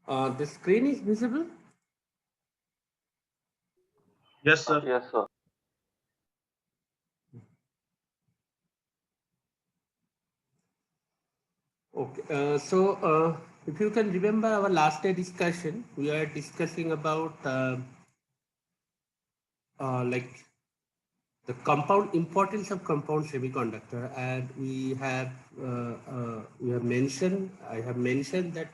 The screen is visible? Yes, sir. Yes, sir. Okay. If you can remember our last day discussion, we are discussing about like the compound importance of compound semiconductor, and we have mentioned, I have mentioned that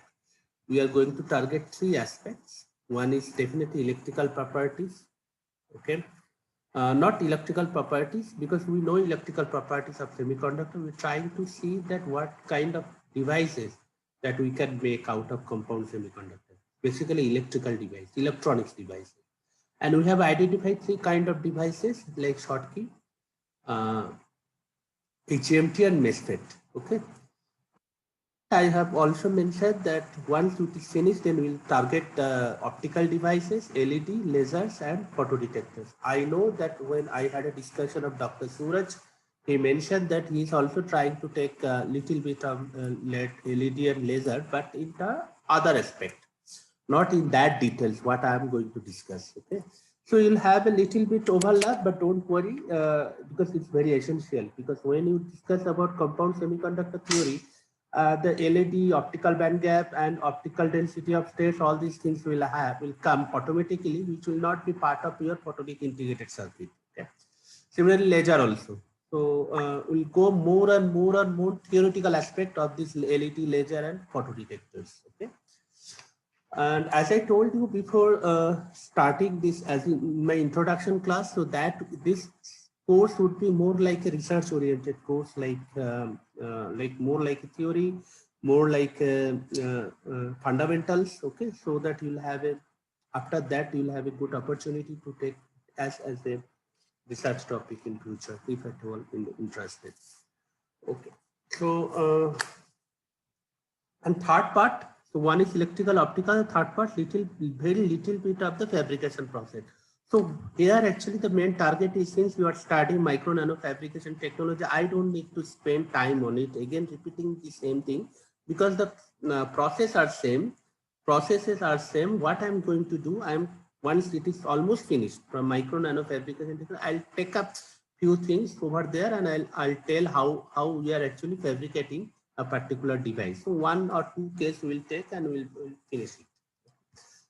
we are going to target three aspects. One is definitely electrical properties. Okay. Not electrical properties, because we know electrical properties of semiconductor. We're trying to see that what kind of devices that we can make out of compound semiconductor. Basically electrical device, electronics devices. And we have identified three kind of devices like Schottky, HMT and MESFET. Okay. I have also mentioned that once it is finished, then we'll target optical devices, LED, lasers, and photodetectors. I know that when I had a discussion of Dr. Suraj, he mentioned that he is also trying to take a little bit of LED and laser, but in the other aspect, not in that details, what I am going to discuss. Okay. So you'll have a little bit overlap, but don't worry, because it's very essential. Because when you discuss about compound semiconductor theory, the LED, optical band gap, and optical density of states, all these things will come automatically, which will not be part of your photonic integrated circuit. Okay. Similarly, laser also. So we'll go more and more theoretical aspect of this LED, laser, and photodetectors. Okay. And as I told you before starting this as in my introduction class, so that this course would be more like a research oriented course, like more like a theory, more like fundamentals. Okay, so that you'll have a, after that you'll have a good opportunity to take as a research topic in future if at all interested. Okay, so and third part, so one is electrical optical, third part very little bit of the fabrication process. So here actually the main target is, since you are studying micro nano fabrication technology, I don't need to spend time on it again repeating the same thing, because the processes are same. What I'm going to do, once it is almost finished from micro nano fabrication technology, I'll take up few things over there, and I'll tell how we are actually fabricating a particular device. So one or two cases we'll take and we'll finish it.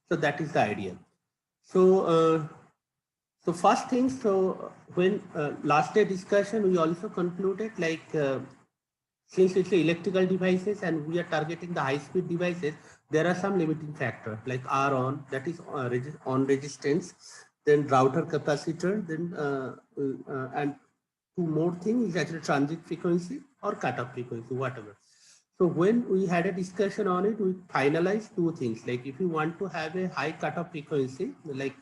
So that is the idea. So so first thing, so when last day discussion, we also concluded like since it's electrical devices and we are targeting the high speed devices, there are some limiting factors like R on, that is on resistance, then router capacitor, then and two more things is actually transit frequency or cutoff frequency, whatever. So when we had a discussion on it, we finalized two things. Like if you want to have a high cutoff frequency, like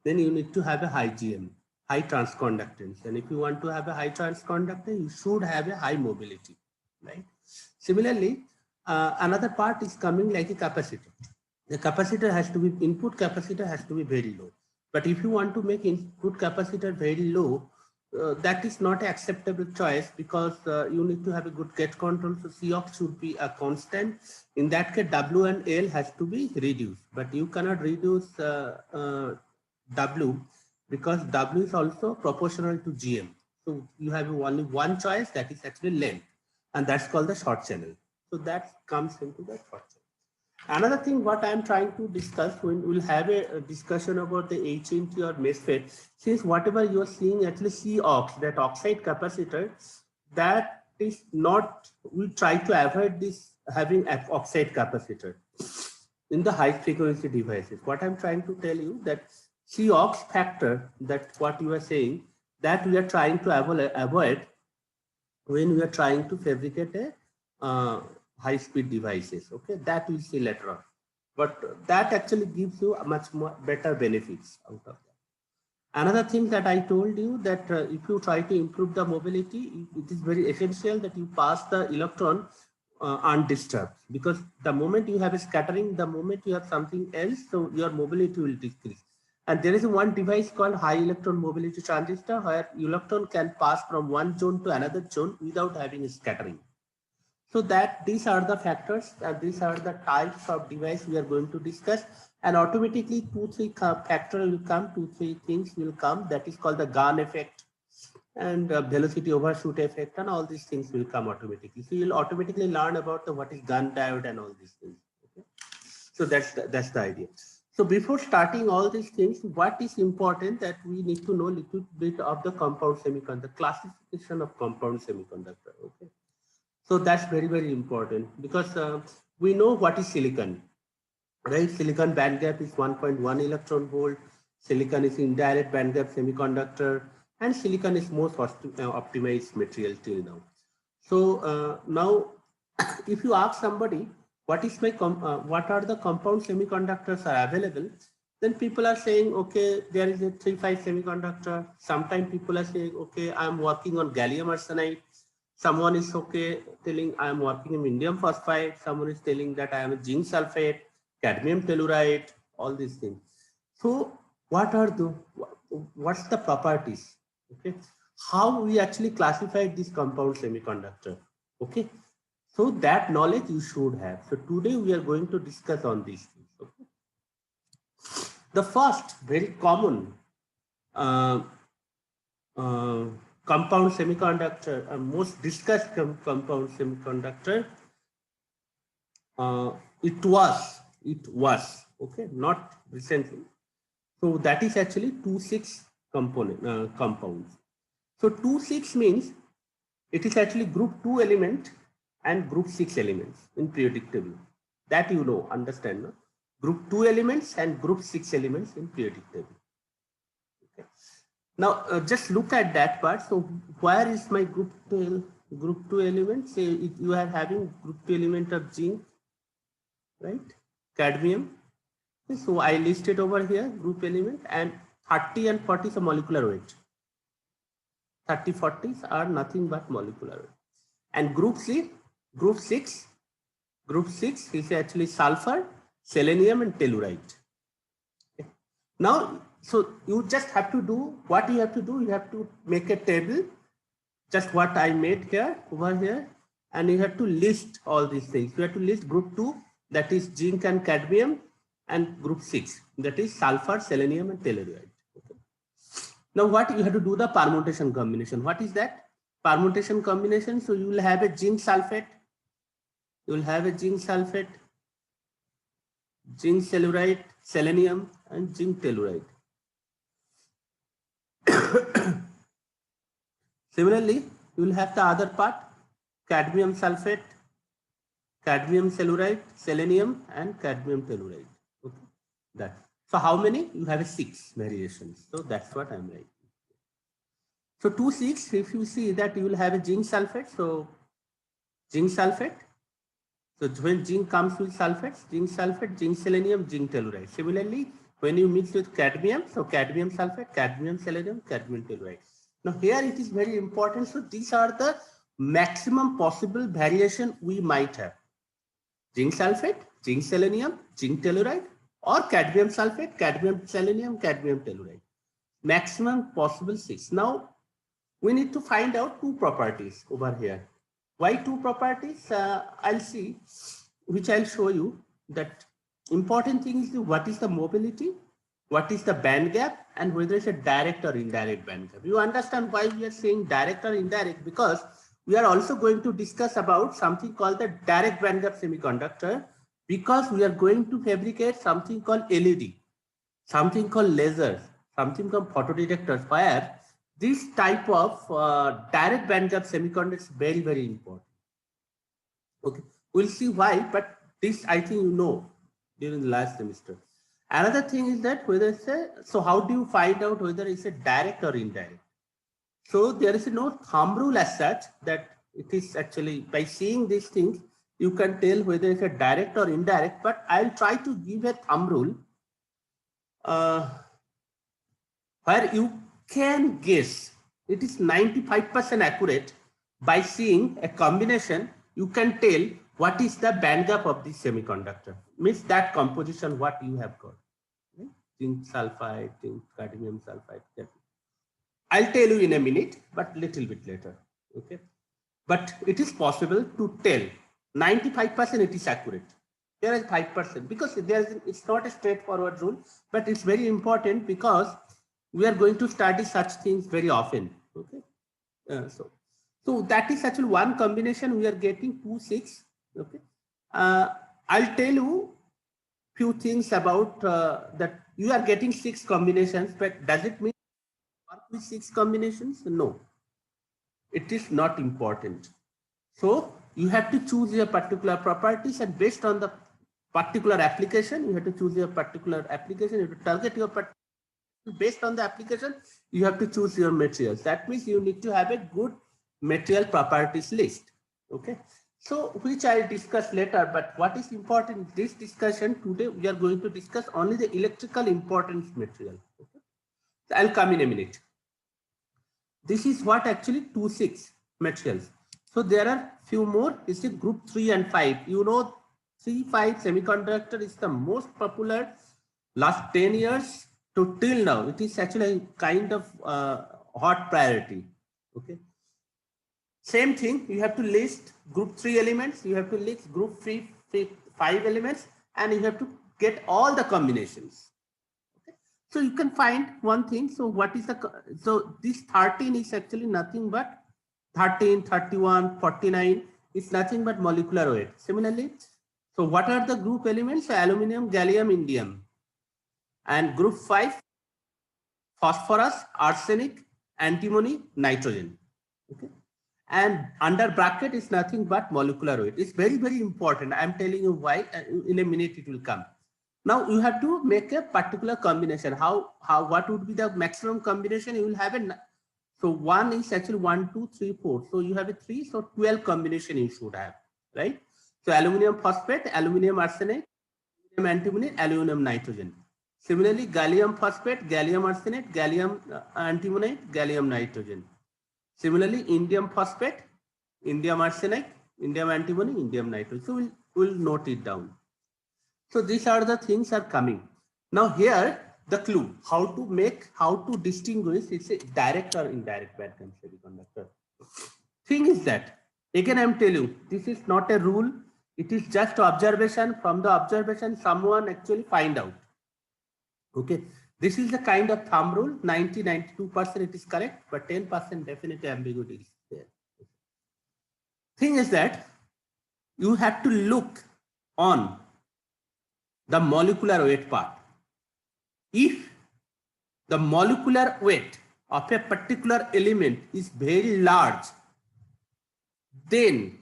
then you need to have a high GM, high transconductance. And if you want to have a high transconductance, you should have a high mobility, right? Similarly, another part is coming like a capacitor. The capacitor has to be, input capacitor has to be very low. But if you want to make input capacitor very low, that is not an acceptable choice, because you need to have a good gate control. So Cox should be a constant. In that case, W and L has to be reduced, but you cannot reduce W, because W is also proportional to GM. So you have only one choice, that is actually length, and that's called the short channel. So that comes into the short channel. Another thing what I am trying to discuss, when we'll have a discussion about the HNT or MESFET, since whatever you are seeing actually COX, that oxide capacitor, that is not, we try to avoid this having oxide capacitor in the high frequency devices. What I'm trying to tell you, that COX factor, that what you are saying, that we are trying to avoid when we are trying to fabricate a high speed devices. Okay, that we'll see later on, but that actually gives you a much more better benefits out of that. Another thing that I told you, that if you try to improve the mobility, it is very essential that you pass the electron undisturbed, because the moment you have a scattering, the moment you have something else, so your mobility will decrease. And there is one device called high electron mobility transistor, where electron can pass from one zone to another zone without having a scattering. So that these are the factors and these are the types of device we are going to discuss, and automatically 2-3 factor will come, 2-3 things will come, that is called the gun effect and velocity overshoot effect, and all these things will come automatically. So you'll automatically learn about the what is gun diode and all these things. Okay? So that's the idea. So before starting all these things, what is important that we need to know a little bit of the compound semiconductor, classification of compound semiconductor. Okay. So that's very, very important because we know what is silicon, right? Silicon band gap is 1.1 electron volt. Silicon is indirect band gap semiconductor, and silicon is most optimized material till now. So now, if you ask somebody what is my what are the compound semiconductors are available, then people are saying, okay, there is a 3-5 semiconductor. Sometimes people are saying, okay, I'm working on gallium arsenide. Someone is okay telling I am working in indium phosphide. Someone is telling that I am a zinc sulfate, cadmium telluride, all these things. So what are the what's the properties? Okay, how we actually classify this compound semiconductor? Okay, so that knowledge you should have. So today we are going to discuss on these things. Okay? The first very common uh, compound semiconductor, most discussed compound semiconductor, uh, it was, okay, not recently. So that is actually 2,6 compounds. So 2,6 means it is actually group 2 element and group 6 elements in periodic table. That you know, understand, no? Group 2 elements and group 6 elements in periodic table. Okay. Now just look at that part. So where is my group 2 element? Say you are having group 2 element of zinc, right? Cadmium. Okay, so I listed over here group element, and 30 and 40 is a molecular weight. 30, 40s are nothing but molecular weight. And group 6 is actually sulfur, selenium, and telluride. Okay. Now, so you just have to do what you have to do. You have to make a table, just what I made here over here, and you have to list all these things. You have to list group 2, that is zinc and cadmium, and group 6, that is sulfur, selenium, and telluride. Okay. Now, what you have to do the permutation combination. What is that? Permutation combination. So you will have a zinc sulfate. You will have a zinc sulfate, zinc telluride, selenium, and zinc telluride. Similarly, you will have the other part, cadmium sulfate, cadmium telluride, selenium, and cadmium telluride. Okay, that. So how many? You have 6 variations. So that's what I'm writing. So 2,6, if you see that you will have a zinc sulfate. So zinc sulfate. So when zinc comes with sulfates, zinc selenium, zinc telluride. Similarly, when you mix with cadmium, so cadmium sulfate, cadmium selenium, cadmium telluride. Now here it is very important. So these are the maximum possible variation we might have. Zinc sulfate, zinc selenium, zinc telluride, or cadmium sulfate, cadmium selenium, cadmium telluride. Maximum possible 6. Now we need to find out 2 properties over here. Why 2 properties? I'll see, which I'll show you. That important thing is what is the mobility, what is the band gap, and whether it's a direct or indirect band gap. You understand why we are saying direct or indirect? Because we are also going to discuss about something called the direct band gap semiconductor, because we are going to fabricate something called LED, something called lasers, something called photodetectors, where this type of direct band gap semiconductor is very, very important. Okay, we'll see why, but this I think you know during the last semester. Another thing is that whether it's a, so how do you find out whether it's a direct or indirect? So there is no thumb rule as such, that it is actually by seeing these things, you can tell whether it's a direct or indirect, but I'll try to give a thumb rule where you can guess. It is 95% accurate. By seeing a combination, you can tell what is the band gap of this semiconductor. Means that composition what you have got. Okay? Zinc sulfide, zinc cadmium sulfide. I'll tell you in a minute, but little bit later. Okay, but it is possible to tell 95% it is accurate. There is 5% because it's not a straightforward rule, but it's very important because we are going to study such things very often. Okay, so that is actually one combination we are getting 2 6. Okay, I'll tell you few things about that. You are getting 6 combinations, but does it mean work with 6 combinations? No, it is not important. So you have to choose your particular properties, and based on the particular application, you have to choose your particular application. You have to target your based on the application. You have to choose your materials. That means you need to have a good material properties list. Okay. So which I'll discuss later, but what is important in this discussion today, we are going to discuss only the electrical importance material. Okay. So I'll come in a minute. This is what actually 2 6 materials. So there are few more. Is it group 3 and 5? You know, 3 5 semiconductor is the most popular last 10 years to till now. It is actually a kind of hot priority. Okay. Same thing, you have to list group 3 elements, you have to list group 5 elements, and you have to get all the combinations. Okay. So you can find one thing. So what is so this 13 is actually nothing but 13, 31, 49 is nothing but molecular weight. Similarly, so what are the group elements? Aluminum, gallium, indium. And group 5, phosphorus, arsenic, antimony, nitrogen. Okay. And under bracket is nothing but molecular weight. It's very, very important. I'm telling you why. In a minute it will come. Now you have to make a particular combination. What would be the maximum combination? You will have so 1 is actually 1, 2, 3, 4. So you have a 3. So 12 combination you should have, right? So aluminum phosphate, aluminum arsenate, aluminum antimony, aluminum nitrogen. Similarly, gallium phosphate, gallium arsenate, gallium antimony, gallium nitrogen. Similarly, indium phosphate, indium arsenide, indium antimony, indium nitrogen. So we'll note it down. So these are the things are coming. Now here the clue, how to distinguish it's a direct or indirect bandgap semiconductor. Thing is that, again I'm telling you, this is not a rule. It is just observation. From the observation, someone actually find out. Okay. This is the kind of thumb rule. 92% it is correct, but 10% definitely ambiguity is there. Thing is that you have to look on the molecular weight part. If the molecular weight of a particular element is very large, then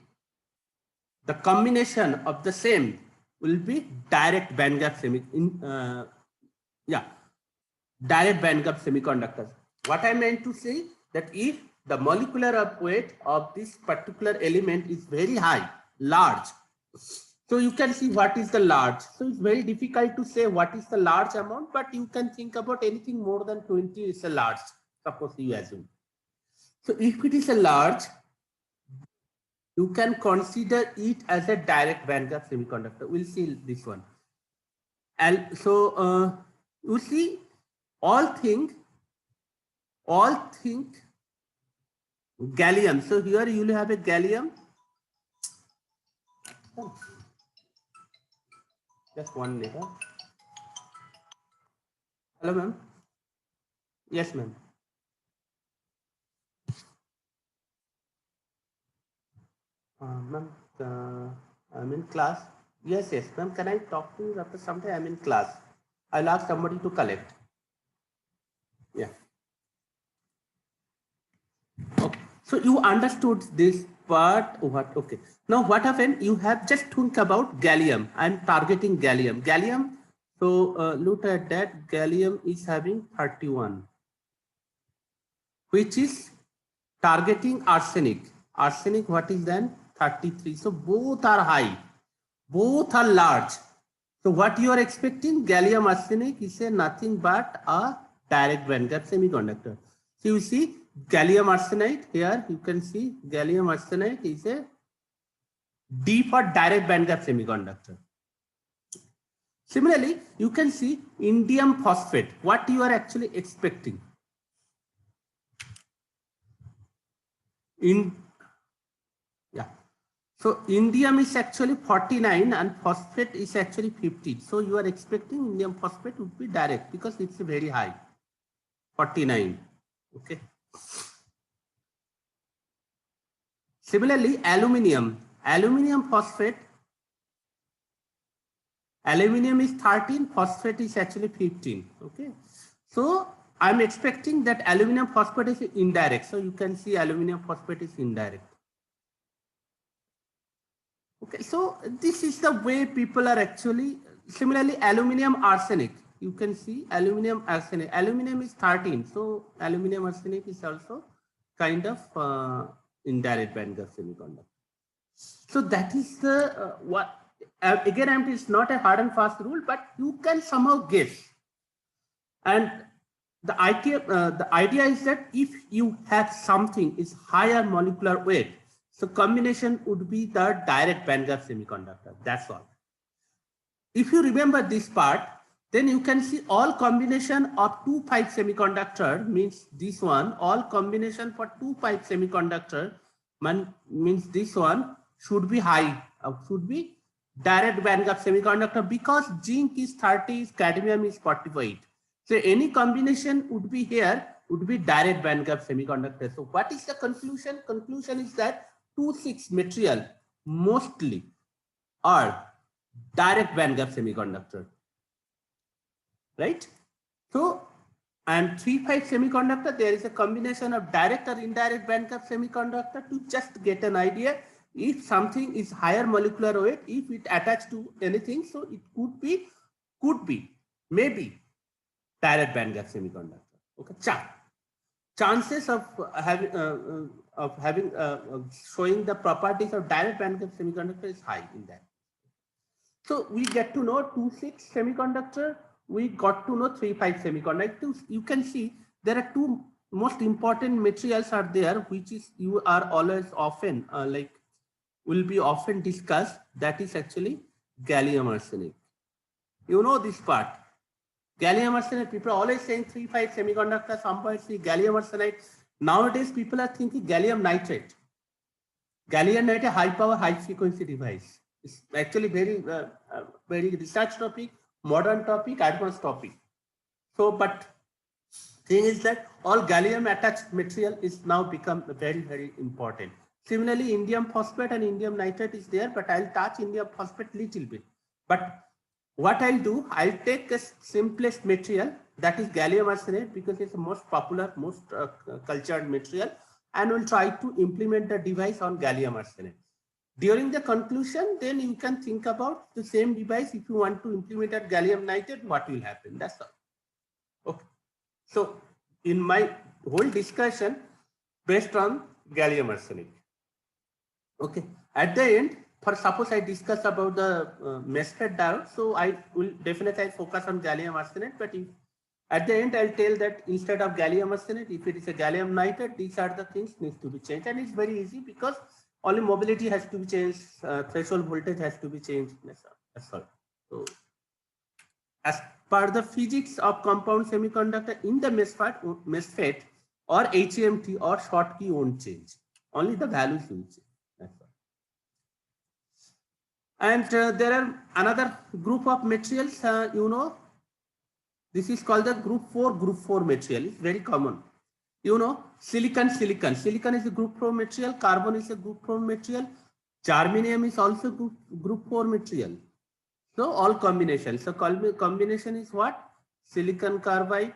the combination of the same will be direct bandgap direct bandgap semiconductors. What I meant to say that if the molecular weight of this particular element is very high, large, so you can see what is the large. So it's very difficult to say what is the large amount, but you can think about anything more than 20 is a large, suppose you assume. So if it is a large, you can consider it as a direct bandgap semiconductor. We'll see this one. And so you see, all think gallium. So here you will have a gallium. Just one minute. Hello, ma'am. Yes, ma'am. Ma'am, I'm in class. Yes, ma'am. Can I talk to you after some time? I'm in class. I'll ask somebody to collect. Yeah. Okay. So you understood this part. What? Okay. Now what happened? You have just think about gallium. I'm targeting gallium. Gallium. So look at that. Gallium is having 31, which is targeting arsenic. Arsenic, what is then? 33. So both are high. Both are large. So what you are expecting? Gallium arsenic is a nothing but a direct bandgap semiconductor. So you see gallium arsenide here, you can see gallium arsenide is a D for direct bandgap semiconductor. Similarly, you can see indium phosphate. What you are actually expecting? So indium is actually 49 and phosphate is actually 15. So you are expecting indium phosphate would be direct because it's very high, 49. Okay. Similarly, aluminium phosphate, aluminium is 13, phosphate is actually 15. Okay. So I'm expecting that aluminium phosphate is indirect. So you can see aluminium phosphate is indirect. Okay, so this is the way people are actually, similarly aluminium arsenic, you can see aluminium arsenic, aluminium is 13, so aluminium arsenic is also kind of indirect bandgap semiconductor. So that is the what again it's not a hard and fast rule, but you can somehow guess. And the idea is that if you have something is higher molecular weight, so combination would be the direct bandgap semiconductor. That's all. If you remember this part, then you can see all combination of 2-5 semiconductor means this one, all combination for 2-5 semiconductor means this one should be high, should be direct bandgap semiconductor because zinc is 30, cadmium is 45. So any combination would be here, would be direct bandgap semiconductor. So what is the conclusion? Conclusion is that 2,6 material mostly are direct bandgap semiconductor, right? So, and 3-5 semiconductor, there is a combination of direct or indirect bandgap semiconductor to just get an idea if something is higher molecular weight, if it attached to anything, so it could be, maybe direct bandgap semiconductor. Okay, chances of having showing the properties of direct bandgap semiconductor is high in that. So we get to know 2,6 semiconductor, we got to know 3-5 semiconductor. You can see there are two most important materials are there, which is you are always often will be often discussed. That is actually gallium arsenide. You know this part. Gallium arsenide, people are always saying 3-5 semiconductor, somewhere see gallium arsenide. Nowadays, people are thinking gallium nitride. Gallium nitride, high power, high frequency device. It's actually very research topic, modern topic, advanced topic. So, but thing is that all gallium attached material is now become very important. Similarly, indium phosphate and indium nitrate is there, but I'll touch indium phosphate little bit. But what I'll do, I'll take the simplest material, that is gallium arsenide, because it's the most popular, most cultured material, and we'll try to implement the device on gallium arsenide. During the conclusion, then you can think about the same device. If you want to implement at gallium nitrate, what will happen? That's all. Okay. So in my whole discussion based on gallium arsenide. Okay. At the end, for suppose I discuss about the MESFET diode, so I will definitely focus on gallium arsenide. But if at the end I'll tell that instead of gallium arsenide, if it is a gallium nitrate, these are the things needs to be changed, and it's very easy because only mobility has to be changed, threshold voltage has to be changed. That's all. So, as per the physics of compound semiconductor in the MESFET or HEMT or Schottky won't change. Only the values will change. That's all. And there are another group of materials, you know, this is called the group 4 material. It's very common. You know, silicon is a group 4 material, carbon is a group 4 material, germanium is also group 4 material. So all combinations. So combination is what? Silicon carbide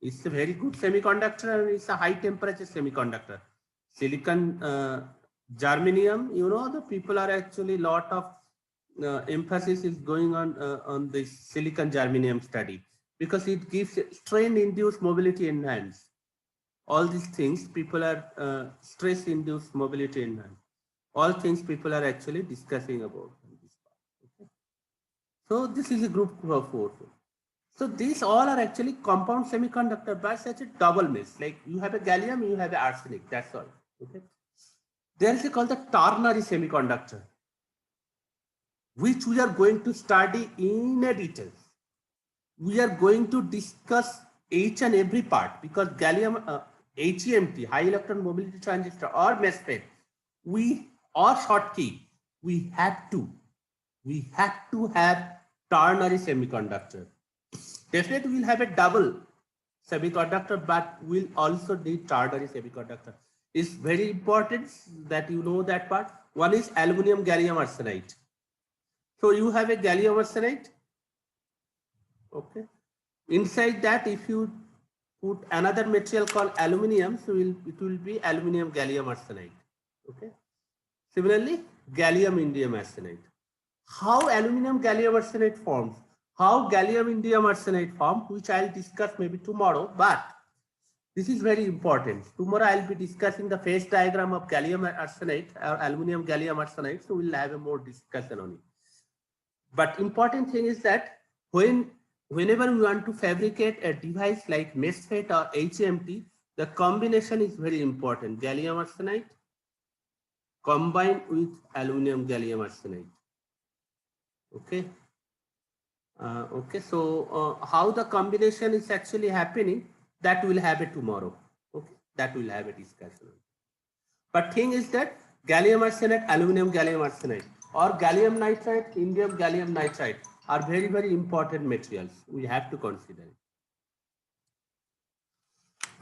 is a very good semiconductor and it's a high temperature semiconductor. Silicon germanium, you know, the people are actually lot of emphasis is going on this silicon germanium study because it gives strain induced mobility enhanced. All these things people are stress induced mobility enhanced. All things people are actually discussing about this part. Okay. So this is a group 4. So these all are actually compound semiconductor, but such a double mix. Like you have a gallium, you have an arsenic. That's all. Okay. There is called the ternary semiconductor, which we are going to study in a detail. We are going to discuss each and every part because gallium, HEMT, high electron mobility transistor, or MESFET, or Schottky, we had to have ternary semiconductor. Definitely we'll have a double semiconductor, but we'll also need ternary semiconductor. It's very important that you know that part. One is aluminum gallium arsenide. So you have a gallium arsenide. Okay. Inside that, if you put another material called aluminum, so it will be aluminum gallium arsenide. Okay. Similarly, gallium indium arsenide. How aluminum gallium arsenide forms? How gallium indium arsenide forms, which I'll discuss maybe tomorrow, but this is very important. Tomorrow I'll be discussing the phase diagram of gallium arsenide or aluminum gallium arsenide, so we'll have a more discussion on it. But important thing is that whenever we want to fabricate a device like MESFET or HMT, the combination is very important. Gallium arsenide combined with aluminum gallium arsenide. Okay. Okay. So how the combination is actually happening, that we'll have it tomorrow. Okay. That we'll have a discussion. But thing is that gallium arsenide, aluminum gallium arsenide, or gallium nitride, indium gallium nitride are very, very important materials. We have to consider it.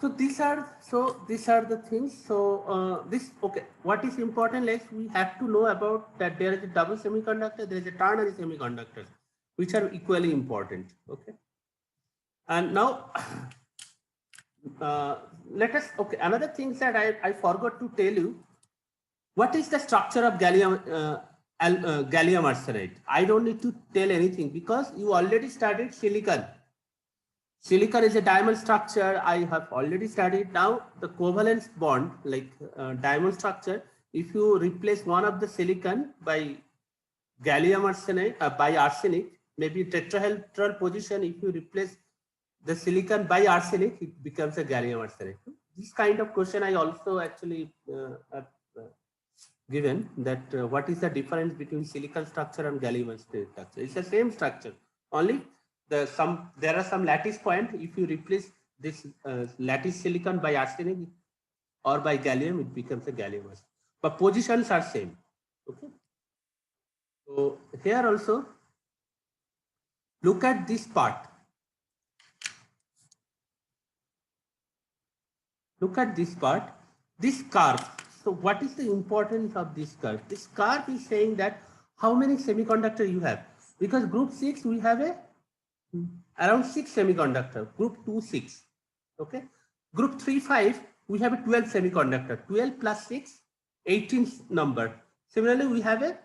So these are the things. So okay. What is important? Like we have to know about that there is a double semiconductor, there is a ternary semiconductor, which are equally important. Okay. And now let us. Okay. Another thing that I forgot to tell you. What is the structure of gallium gallium arsenide? I don't need to tell anything because you already studied silicon. Silicon is a diamond structure. I have already studied. Now the covalent bond, like diamond structure, if you replace one of the silicon by gallium arsenide, by arsenic, maybe tetrahedral position, if you replace the silicon by arsenic, it becomes a gallium arsenide. This kind of question I also actually have given, that what is the difference between silicon structure and gallium arsenide structure. It's the same structure, only there are some lattice point. If you replace this lattice silicon by arsenic or by gallium, it becomes a gallium arsenide, but positions are same. Okay. So here also look at this part. Look at this part, this curve. So what is the importance of this curve? This curve is saying that how many semiconductor you have, because group 6 we have a around 6 semiconductor, group 2 6. Okay. Group 3 5 we have a 12 semiconductor, 12 plus 6 18 number. Similarly we have a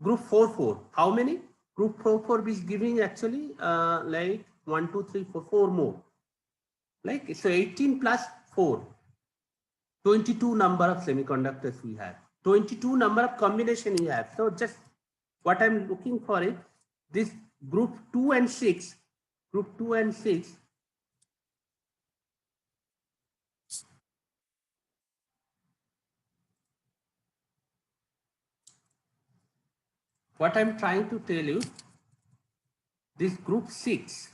group 4 4. How many? Group 4 4 is giving actually like 1 2 3 4 4 more, like so 18 plus 4, 22 number of semiconductors we have, 22 number of combination you have. So just what I'm looking for is this group 2 and 6, group 2 and 6. What I'm trying to tell you, this group 6,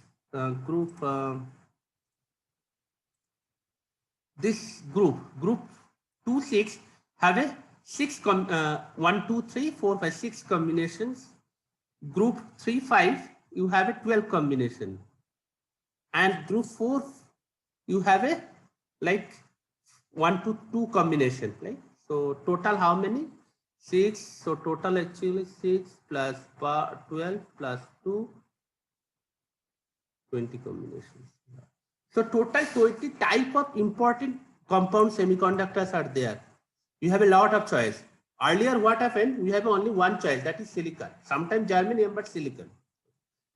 this group 2 6 have a 1 2 3 4 5 6 combinations. Group 3 5 you have a 12 combination, and group 4 you have a like 1 to 2 combination. Like so total how many? 6. So total actually 6 plus 12 plus 2, 20 combinations. So total 20 type of important compound semiconductors are there. You have a lot of choice. Earlier what happened, we have only one choice, that is silicon. Sometimes germanium, but silicon.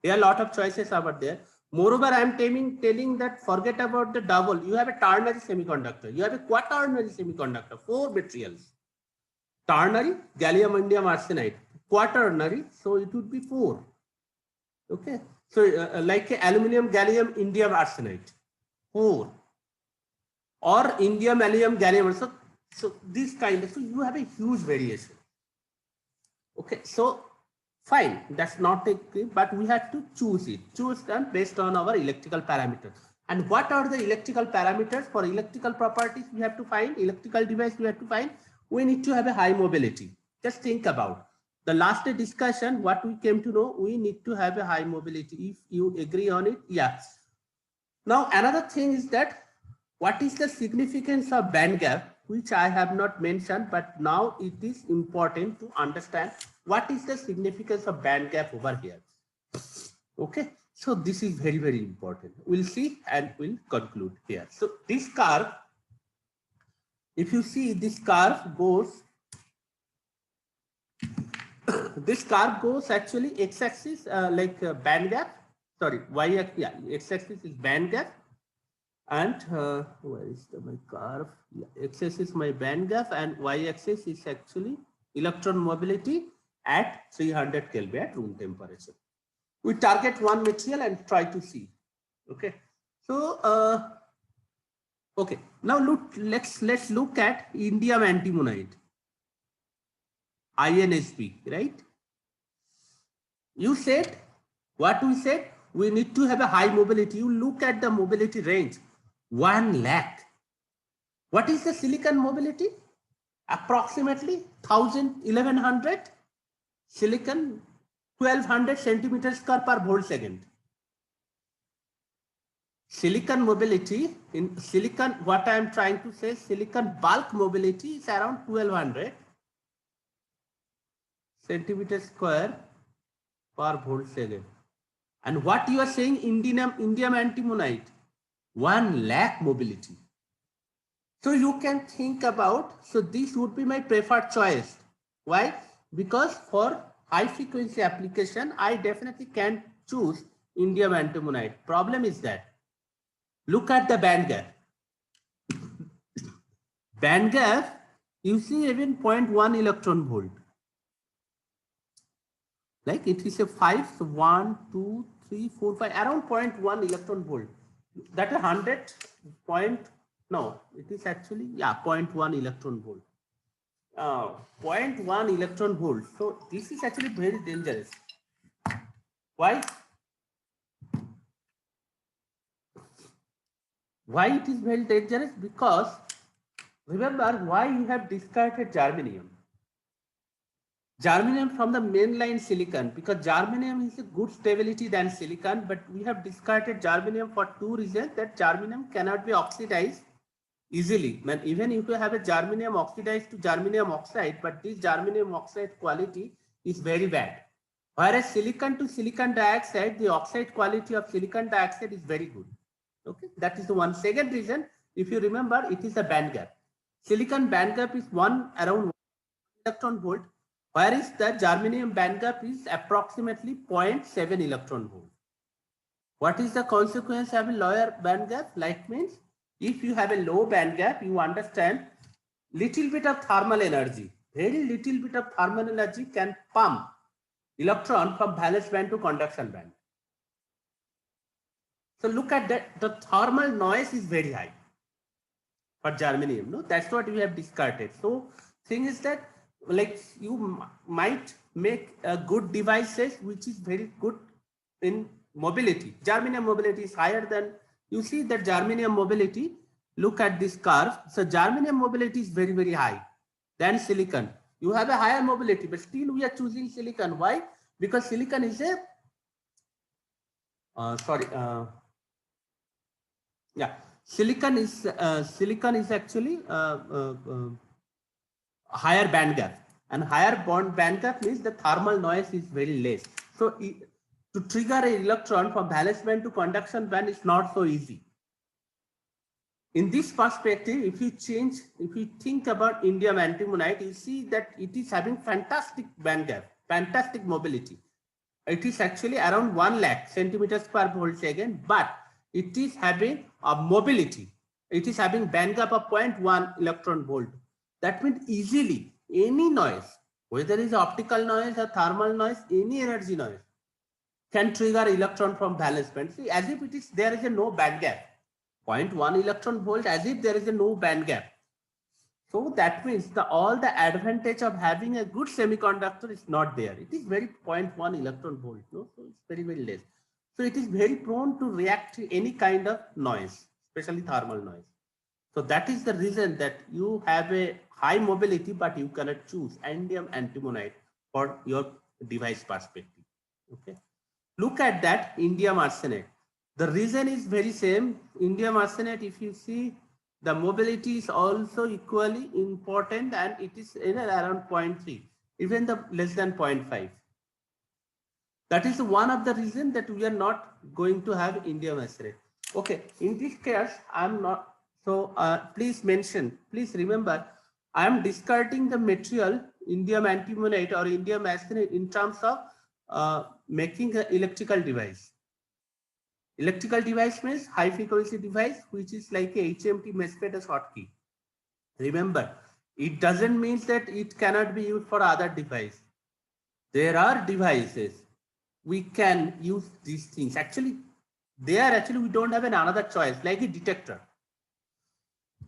There are a lot of choices over there. Moreover, I am telling that forget about the double. You have a ternary semiconductor. You have a quaternary semiconductor, 4 materials. Ternary, gallium indium arsenide. Quaternary, so it would be 4. Okay. So like aluminum gallium indium arsenide, 4, or indium allium gallium. So this kind of, so you have a huge variation. Okay, so fine, that's not a, but we have to choose them based on our electrical parameters. And what are the electrical parameters? For electrical properties we have to find, electrical device we have to find, we need to have a high mobility. Just think about the last discussion, what we came to know, we need to have a high mobility. If you agree on it, yes. Now, another thing is that what is the significance of band gap, which I have not mentioned, but now it is important to understand what is the significance of band gap over here. Okay, so this is very, very important. We'll see and we'll conclude here. So this curve, if you see this curve goes, this curve goes actually x-axis band gap, sorry, y-axis, yeah, x-axis is band gap, and where is my curve? Yeah, x-axis is my band gap and y-axis is actually electron mobility at 300 Kelvin at room temperature. We target one material and try to see. Okay, so okay, now let's look at indium antimonide, INSP, right? You said, what we said, we need to have a high mobility. You look at the mobility range, 1 lakh. What is the silicon mobility? Approximately 1100. Silicon 1200 centimeters square per volt second. Silicon mobility in silicon, what I am trying to say, silicon bulk mobility is around 1200 centimeters square per volt second. And what you are saying, indium antimonide, 1 lakh mobility. So you can think about, so this would be my preferred choice. Why? Because for high frequency application, I definitely can choose indium antimonide. Problem is that, look at the band gap. Band gap, you see even 0.1 electron volt. Like it is a 5, so 1, 2, 3, 4, 5, around 0.1 electron volt. That is 100 point, no, it is actually, yeah, 0.1 electron volt. 0.1 electron volt. So this is actually very dangerous. Why? Why it is very dangerous? Because remember why you have discarded germanium. Germanium from the mainline silicon, because germanium is a good stability than silicon, but we have discarded germanium for two reasons: that germanium cannot be oxidized easily. Even if you have a germanium oxidized to germanium oxide, but this germanium oxide quality is very bad. Whereas silicon to silicon dioxide, the oxide quality of silicon dioxide is very good. Okay, that is the one. Second reason, if you remember, it is a band gap. Silicon band gap is around 1 electron volt, whereas the germanium band gap is approximately 0.7 electron volt. What is the consequence of a lower band gap? Like means, if you have a low band gap, you understand little bit of thermal energy, very little bit of thermal energy can pump electron from valence band to conduction band. So look at that, the thermal noise is very high for germanium. No, that's what we have discarded. So thing is that, like, you might make a good devices which is very good in mobility. Germanium mobility is higher than, you see that germanium mobility, look at this curve. So germanium mobility is very, very high than silicon. You have a higher mobility, but still we are choosing silicon. Why? Because silicon is a, silicon is actually higher band gap, and higher band gap means the thermal noise is very less. So to trigger an electron from valence band to conduction band is not so easy. In this perspective, if you think about indium antimonide, you see that it is having fantastic band gap, fantastic mobility. It is actually around 1 lakh centimeters per volt second, but it is having a mobility. It is having band gap of 0.1 electron volt. That means easily any noise, whether it is optical noise or thermal noise, any energy noise can trigger electron from valence band. See, as if it is, there is a no band gap. 0.1 electron volt, as if there is a no band gap. So that means all the advantage of having a good semiconductor is not there. It is very 0.1 electron volt. No? So it's very, very less. So it is very prone to react to any kind of noise, especially thermal noise. So that is the reason that you have a high mobility, but you cannot choose indium antimonide for your device perspective. Okay. Look at that indium arsenate. The reason is very same. Indium arsenate, if you see, the mobility is also equally important and it is in around 0.3, even the less than 0.5. That is one of the reasons that we are not going to have indium arsenate. Okay, in this case, I'm not. So please remember, I am discarding the material indium antimonide or indium arsenate in terms of making an electrical device. Electrical device means high frequency device, which is like a HMT MOSFET or Schottky. Remember, it doesn't mean that it cannot be used for other device. There are devices we can use these things. Actually, we don't have another choice, like a detector.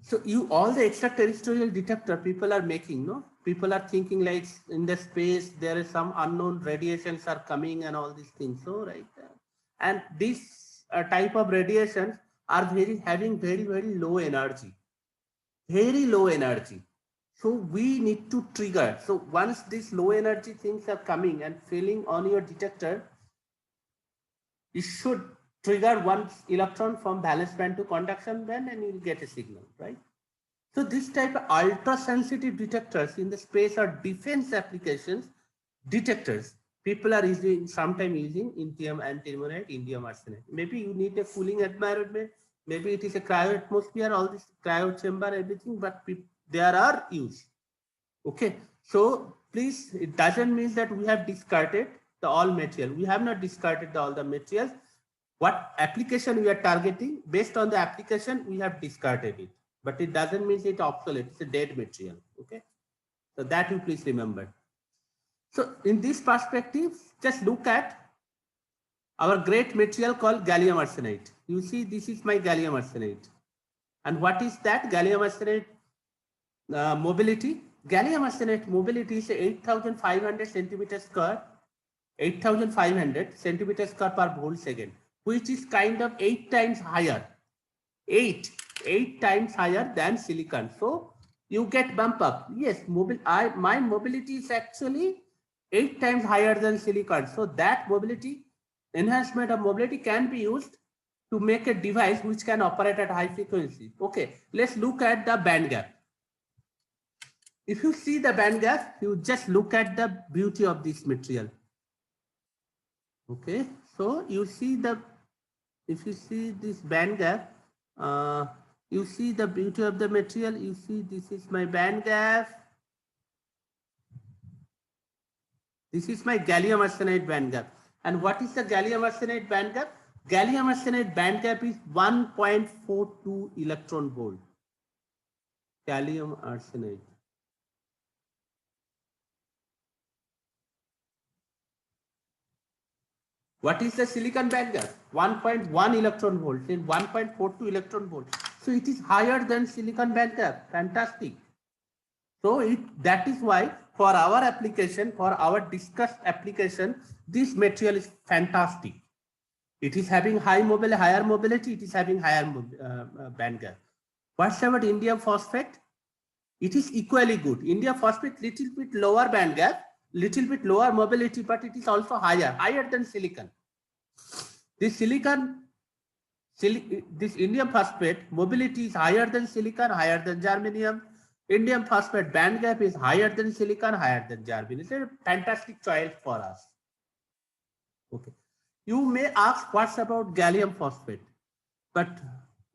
So all the extraterrestrial detector people are making, no? People are thinking like in the space, there is some unknown radiations are coming and all these things. So, right. And this type of radiations are having very low energy. Very low energy. So we need to trigger. So once these low energy things are coming and filling on your detector, it should trigger one electron from valence band to conduction band and you'll get a signal, right? So this type of ultra sensitive detectors in the space or defense applications, detectors, people are sometimes using indium antimonide, indium arsenate. Maybe you need a cooling environment, maybe it is a cryo atmosphere, all this cryo chamber, everything, but there are used. Okay, so please, it doesn't mean that we have discarded the all material. We have not discarded all the materials. What application we are targeting, based on the application, we have discarded it. But it doesn't mean it's obsolete, it's a dead material. Okay, so that you please remember. So in this perspective, just look at our great material called gallium arsenide. You see, this is my gallium arsenide. And what is that gallium arsenide mobility? Gallium arsenide mobility is 8,500 centimeters square, 8,500 centimeters square per volt second, which is kind of 8 times higher. 8 times higher than silicon. So you get bump up. Yes, my mobility is actually 8 times higher than silicon. So that mobility, enhancement of mobility can be used to make a device which can operate at high frequency. Okay, let's look at the band gap. If you see the band gap, you just look at the beauty of this material. Okay, so you see if you see this band gap, you see the beauty of the material. You see, this is my band gap. This is my gallium arsenide band gap. And what is the gallium arsenide band gap? Gallium arsenide band gap is 1.42 electron volt. Gallium arsenide. What is the silicon band gap? 1.1 electron volt, then 1.42 electron volt. So it is higher than silicon band gap. Fantastic. So that is why for our application, for our discussed application, this material is fantastic. It is having higher mobility, it is having higher band gap. What's about indium phosphate? It is equally good. Indium phosphate little bit lower band gap, little bit lower mobility, but it is also higher than silicon. This indium phosphate mobility is higher than silicon, higher than germanium. Indium phosphate band gap is higher than silicon, higher than germanium. It's a fantastic choice for us. Okay. You may ask, what's about gallium phosphate? But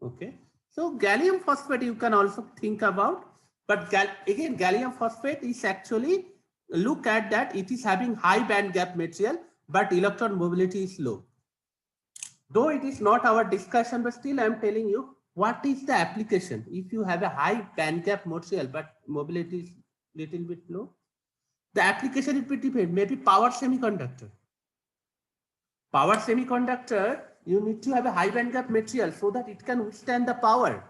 okay. So gallium phosphate you can also think about, but again, gallium phosphate is actually, look at that, it is having high band gap material, but electron mobility is low. Though it is not our discussion, but still I am telling you, what is the application? If you have a high band gap material, but mobility is little bit low, the application it will depend, maybe power semiconductor. Power semiconductor, you need to have a high band gap material so that it can withstand the power.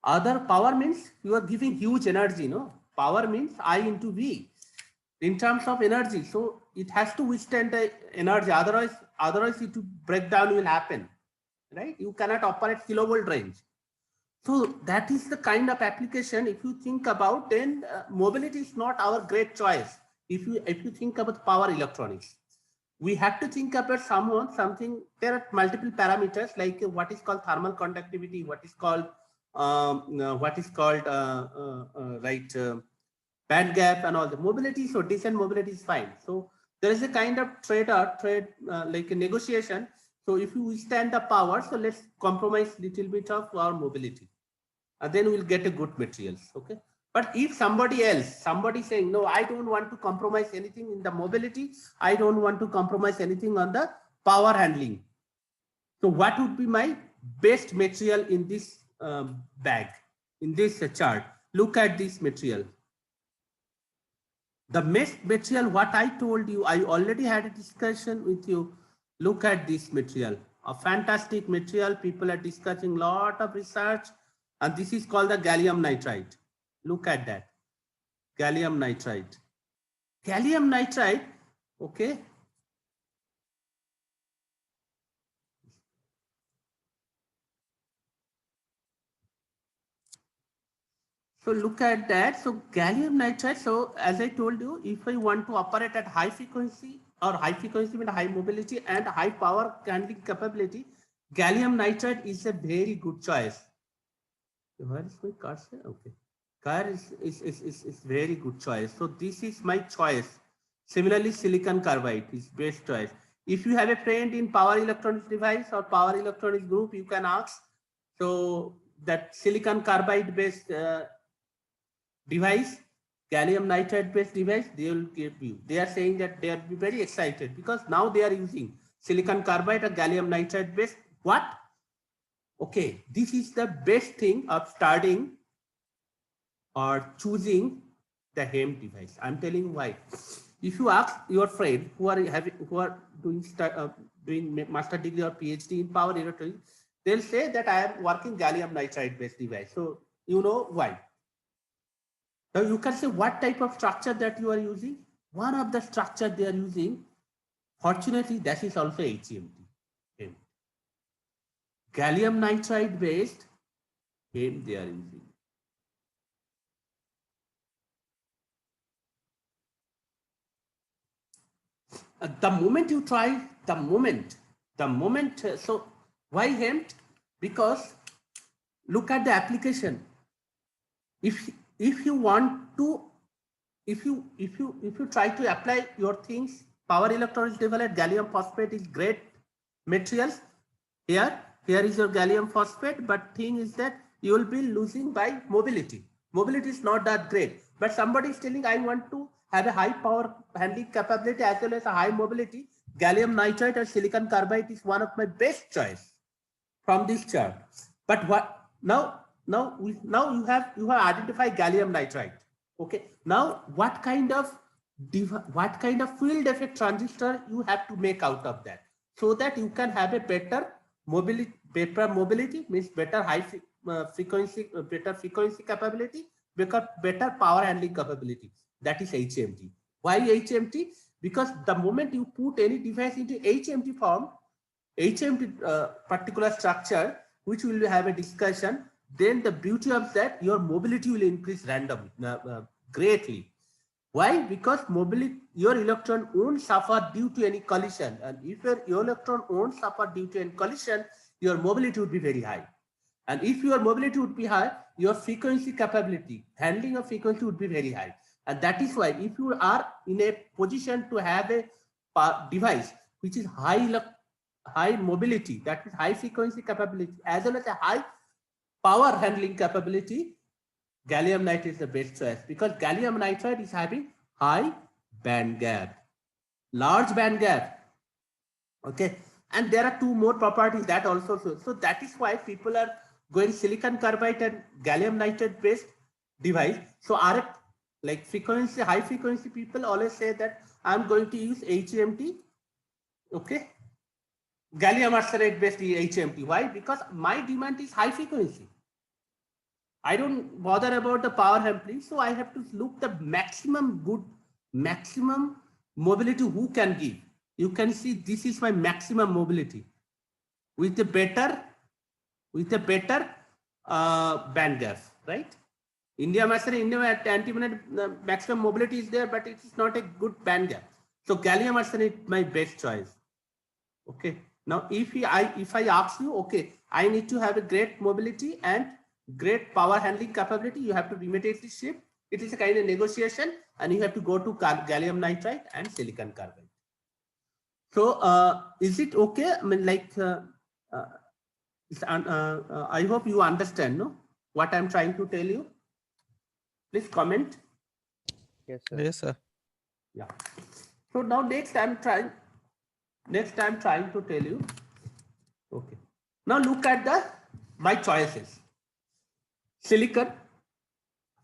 Other power means you are giving huge energy, no? Power means I into V in terms of energy. So it has to withstand the energy. Otherwise it will breakdown will happen, right? You cannot operate kilovolt range. So that is the kind of application. If you think about, then mobility is not our great choice. if you think about power electronics, we have to think about something. There are multiple parameters like what is called thermal conductivity, what is called band gap and all the mobility. So decent mobility is fine. So there is a kind of trade like a negotiation. So if you withstand the power, so let's compromise little bit of our mobility, and then we'll get a good materials. Okay. But if somebody saying, no, I don't want to compromise anything in the mobility, I don't want to compromise anything on the power handling. So what would be my best material in this bag, in this chart? Look at this material. The best material, what I told you, I already had a discussion with you. Look at this material, a fantastic material. People are discussing a lot of research, and this is called the gallium nitride. Look at that, gallium nitride. Gallium nitride, okay. So look at that. So gallium nitride. So as I told you, if I want to operate at high frequency or high frequency with high mobility and high power handling capability, gallium nitride is a very good choice. Where is my cursor? Okay. Car is very good choice. So this is my choice. Similarly, silicon carbide is best choice. If you have a friend in power electronics device or power electronics group, you can ask. So that silicon carbide based device, gallium nitride based device, they will give you. They are saying that they will be very excited because now they are using silicon carbide or gallium nitride based. What? Okay, this is the best thing of starting or choosing the HEM device. I'm telling why. If you ask your friend who are doing master degree or PhD in power electronics, they'll say that I am working gallium nitride based device. So you know why. Now you can say what type of structure that you are using. One of the structure they are using, fortunately, that is also HEMT. Gallium nitride based HEM they are using. The moment you try, so why HEM? Because look at the application. If you want to, if you try to apply your things, power electronics developed gallium phosphate is great materials. Here is your gallium phosphate, but thing is that you will be losing by mobility. Mobility is not that great, but somebody is telling I want to have a high power handling capability as well as a high mobility. Gallium nitride or silicon carbide is one of my best choice from this chart. But what now you have identified gallium nitride. Okay, now what kind of field effect transistor you have to make out of that, so that you can have a better mobility means better frequency, better frequency capability, better power handling capability. That is HMT. Why HMT? Because the moment you put any device into HMT form, HMT particular structure, which we will have a discussion, then the beauty of that, your mobility will increase randomly, greatly. Why? Because mobility, your electron won't suffer due to any collision. And if your electron won't suffer due to any collision, your mobility would be very high. And if your mobility would be high, your frequency capability, handling of frequency would be very high. And that is why if you are in a position to have a device which is high mobility, that is high frequency capability, as well as a high power handling capability, gallium nitride is the best choice, because gallium nitride is having high band gap, large band gap. Okay, and there are two more properties that also. So that is why people are going silicon carbide and gallium nitride based device. So RF, like frequency, high frequency people always say that I'm going to use HMT. Okay, gallium arsenide based HMT. Why? Because my demand is high frequency. I don't bother about the power handling, so I have to look the maximum mobility who can give. You can see this is my maximum mobility with a better band gap, right? Indium arsenide, antimonide, maximum mobility is there, but it is not a good band gap. So gallium arsenide my best choice. Okay. Now, if I ask you, okay, I need to have a great mobility and great power handling capability, you have to immediately shift. It is a kind of negotiation, and you have to go to gallium nitride and silicon carbide. So, is it okay? I mean, like, I hope you understand, no, what I'm trying to tell you. Please comment. Yes, sir. Yes, sir. Yeah. So now next I'm trying to tell you. Okay. Now look at my choices. Silicon,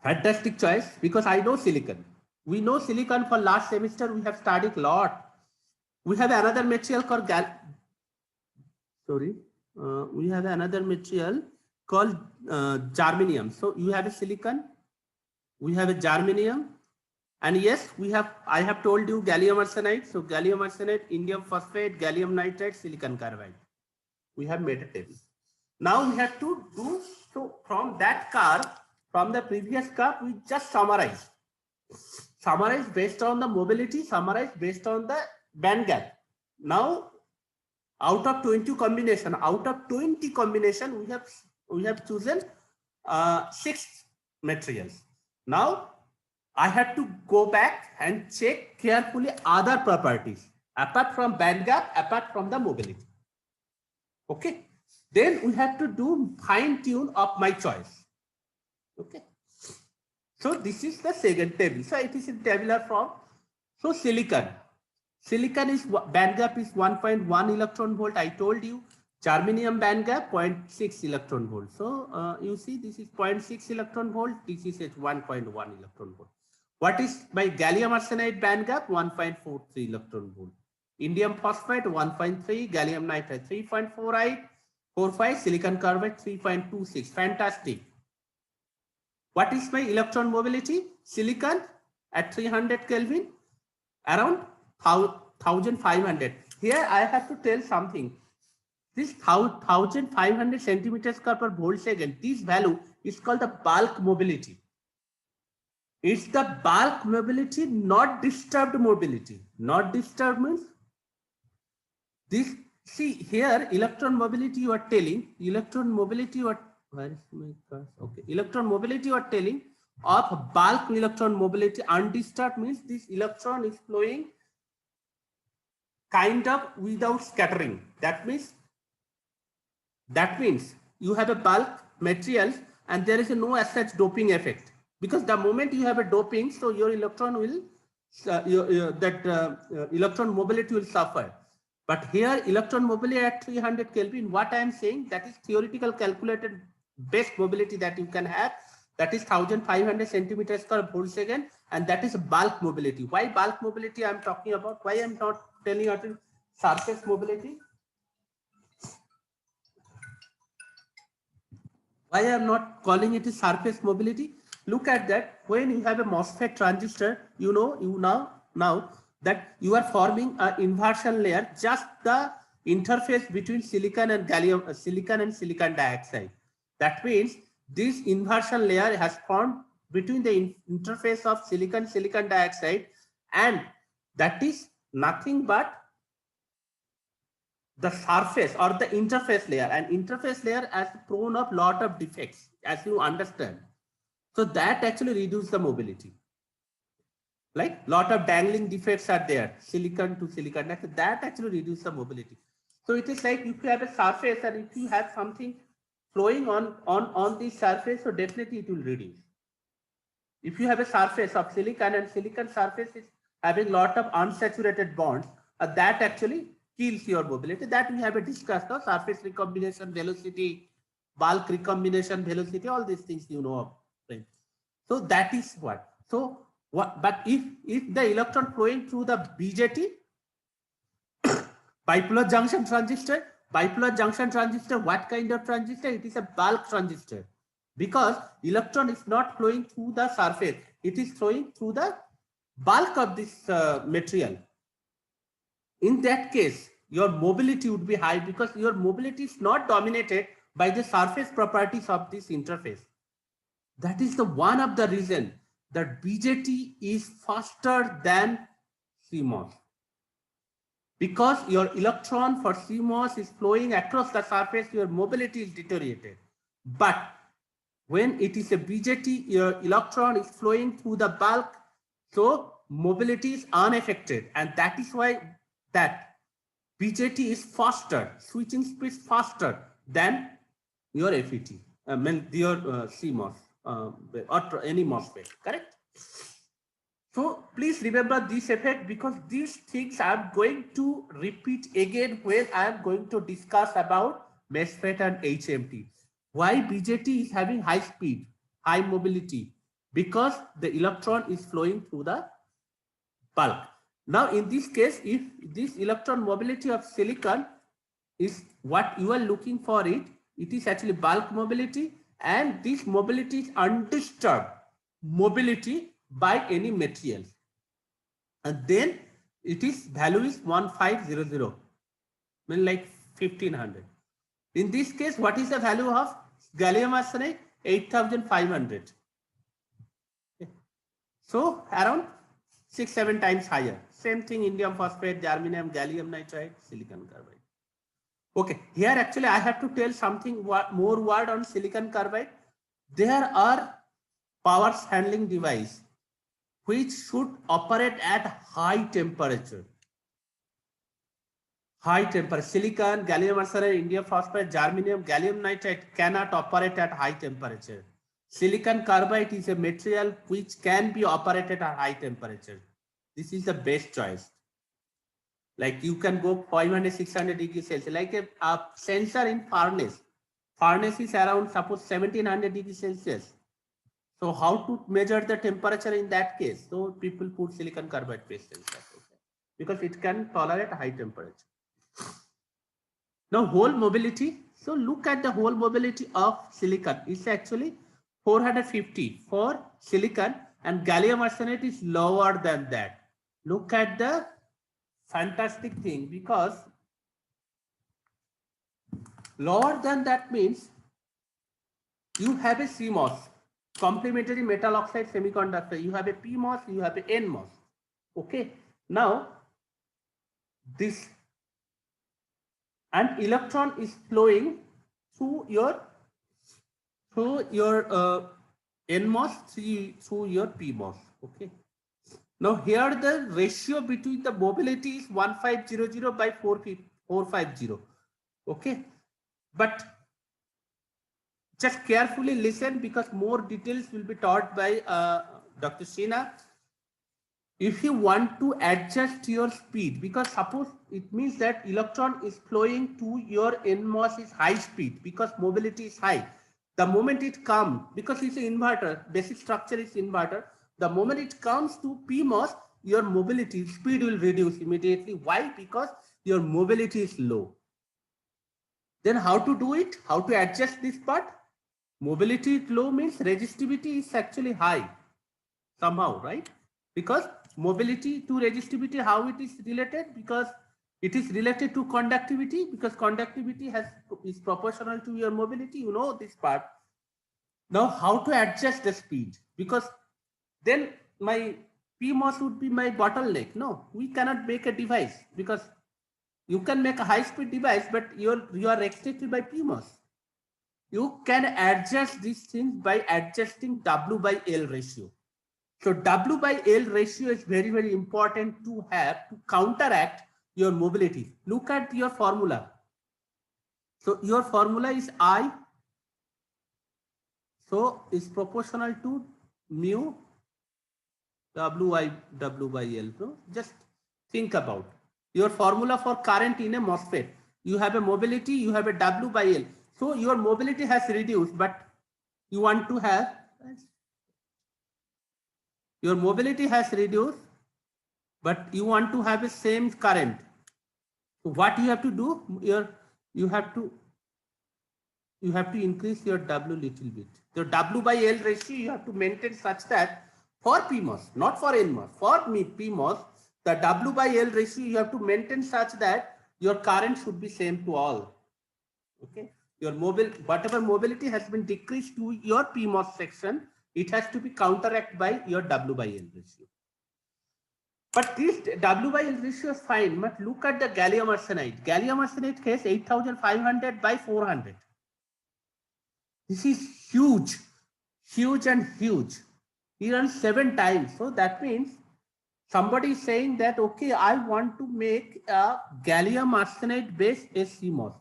fantastic choice, because I know silicon. We know silicon for last semester. We have studied a lot. We have another material called we have another material called germanium. So you have a silicon, we have a germanium, and yes, I have told you gallium arsenide. So gallium arsenide, indium phosphate, gallium nitride, silicon carbide. We have made a table. Now we have to do, so from that curve, from the previous curve, we just summarize. Summarize based on the mobility, summarize based on the band gap. Now, out of 20 combination, we have chosen 6 materials. Now, I have to go back and check carefully other properties apart from band gap, apart from the mobility. Okay. Then we have to do fine tune of my choice. Okay. So this is the second table. So it is in tabular form. So silicon. Silicon is band gap is 1.1 electron volt. I told you. Germanium band gap 0.6 electron volt. So you see this is 0.6 electron volt. This is at 1.1 electron volt. What is my gallium arsenide band gap? 1.43 electron volt. Indium phosphate 1.3, gallium nitride 3.45, silicon carbide 3.26. Fantastic. What is my electron mobility? Silicon at 300 Kelvin around 1500. Here I have to tell something. This 1500 centimeters per volt second, this value is called the bulk mobility. It's the bulk mobility, not disturbed mobility. Not disturbed means this. See here, electron mobility you are telling, electron mobility you are, where is my class? Okay, electron mobility you are telling of bulk electron mobility undisturbed means this electron is flowing kind of without scattering. That means you have a bulk material and there is no as such doping effect, because the moment you have a doping, so your electron will electron mobility will suffer. But here electron mobility at 300 Kelvin, what I am saying, that is theoretical calculated best mobility that you can have, that is 1500 centimeters per volt second, and that is bulk mobility. Why bulk mobility I am talking about? Why I am not telling you surface mobility? Why I am not calling it a surface mobility? Look at that. When you have a MOSFET transistor, you know now that you are forming an inversion layer, just the interface between silicon and silicon dioxide. That means this inversion layer has formed between the interface of silicon dioxide, and that is nothing but the surface or the interface layer, and interface layer has prone of lot of defects, as you understand. So that actually reduces the mobility. Like lot of dangling defects are there, silicon to silicon, that actually reduces the mobility. So it is like if you have a surface and if you have something flowing on this surface, so definitely it will reduce. If you have a surface of silicon and silicon surface is having lot of unsaturated bonds, that actually kills your mobility. That we have discussed, the surface recombination velocity, bulk recombination velocity, all these things you know of. Right? So that is what. So what? But if the electron flowing through the BJT, bipolar junction transistor, what kind of transistor? It is a bulk transistor, because electron is not flowing through the surface, it is flowing through the bulk of this material. In that case, your mobility would be high, because your mobility is not dominated by the surface properties of this interface. That is the one of the reason that BJT is faster than CMOS. Because your electron for CMOS is flowing across the surface, your mobility is deteriorated. But when it is a BJT, your electron is flowing through the bulk, so mobility is unaffected. And that is why that BJT is faster, switching speed faster than your FET, I mean your CMOS or any MOSFET, correct? So please remember this effect, because these things I am going to repeat again when I am going to discuss about MESFET and HMT. Why BJT is having high speed, high mobility? Because the electron is flowing through the bulk. Now in this case, if this electron mobility of silicon is what you are looking for, it is actually bulk mobility, and this mobility is undisturbed mobility by any materials, and then it is value is 1500, mean like 1500. In this case, what is the value of gallium arsenide? 8500. So around 6-7 times higher. Same thing, indium phosphate, germanium, gallium nitride, silicon carbide. Okay, here actually I have to tell something more word on silicon carbide. There are power handling device which should operate at high temperature. High temperature, silicon, gallium arsenide, indium phosphate, germanium, gallium nitride cannot operate at high temperature. Silicon carbide is a material which can be operated at high temperature. This is the best choice. Like you can go 500-600 degrees Celsius, like a sensor in furnace. Furnace is around suppose 1700 degrees Celsius. So how to measure the temperature in that case? So people put silicon carbide based sensor, okay, because it can tolerate high temperature. Now hole mobility. So look at the hole mobility of silicon. It's actually 450 for silicon, and gallium arsenide is lower than that. Look at the fantastic thing, because lower than that means you have a CMOS, complementary metal oxide semiconductor. You have a PMOS, you have a NMOS. Okay. Now this, an electron is flowing through your NMOS, through your PMOS. Okay. Now here the ratio between the mobility is 1500 by 450. Okay. But just carefully listen, because more details will be taught by Dr. Sina. If you want to adjust your speed, because suppose it means that electron is flowing to your NMOS is high speed because mobility is high. The moment it comes, because it's an inverter, basic structure is inverter, the moment it comes to PMOS, your mobility speed will reduce immediately. Why? Because your mobility is low. Then how to do it? How to adjust this part? Mobility is low means resistivity is actually high somehow, right? Because mobility to resistivity, how it is related? Because it is related to conductivity, because conductivity is proportional to your mobility. You know this part. Now how to adjust the speed? Because then my PMOS would be my bottleneck. No, we cannot make a device, because you can make a high speed device, but you are restricted by PMOS. You can adjust these things by adjusting W by L ratio. So W by L ratio is very, very important to have to counteract your mobility. Look at your formula. So your formula is I. So is proportional to mu W by L. So just think about your formula for current in a MOSFET. You have a mobility, you have a W by L. So your mobility has reduced, but you want to have, your mobility has reduced, but you want to have a same current. So what you have to do? You have to increase your W little bit. The W by L ratio you have to maintain such that for PMOS, not for NMOS, for PMOS, the W by L ratio you have to maintain such that your current should be same to all. Okay. Your whatever mobility has been decreased to your PMOS section, it has to be counteracted by your W by L ratio. But this W by L ratio is fine. But look at the gallium arsenide. Gallium arsenide case 8500 by 400. This is huge, huge and huge. He runs 7 times. So that means somebody is saying that, okay, I want to make a gallium arsenide based CMOS.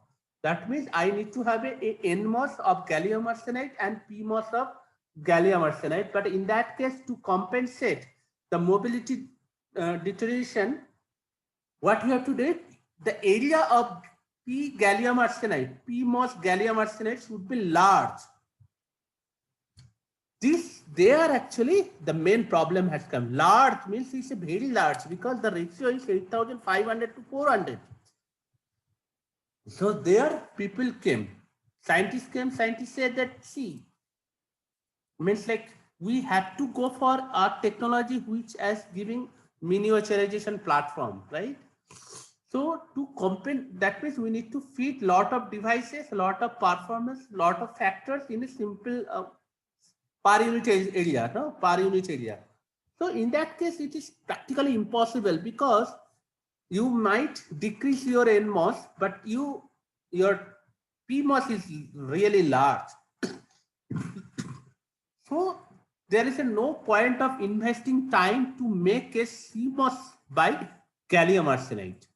That means I need to have a NMOS of gallium arsenide and PMOS of gallium arsenide. But in that case, to compensate the mobility deterioration, what you have to do, the area of P gallium arsenide, PMOS gallium arsenide should be large. There actually the main problem has come. Large means it's a very large because the ratio is 8500 to 400. So there people came, scientists said that, see, means like we have to go for a technology which is giving miniaturization platform, right? So to compensate, that means we need to fit lot of devices, lot of performance, lot of factors in a simple per unit area, no? Per unit area. So in that case, it is practically impossible because you might decrease your NMOS, but your PMOS is really large. So there is no point of investing time to make a CMOS by gallium arsenide.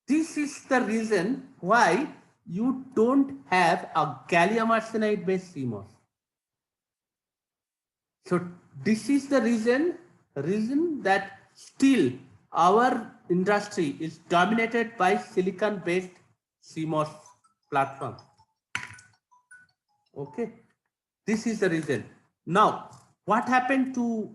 This is the reason why you don't have a gallium arsenide based CMOS. So this is the reason that still our industry is dominated by silicon based CMOS platform. Okay, this is the reason. Now, what happened to,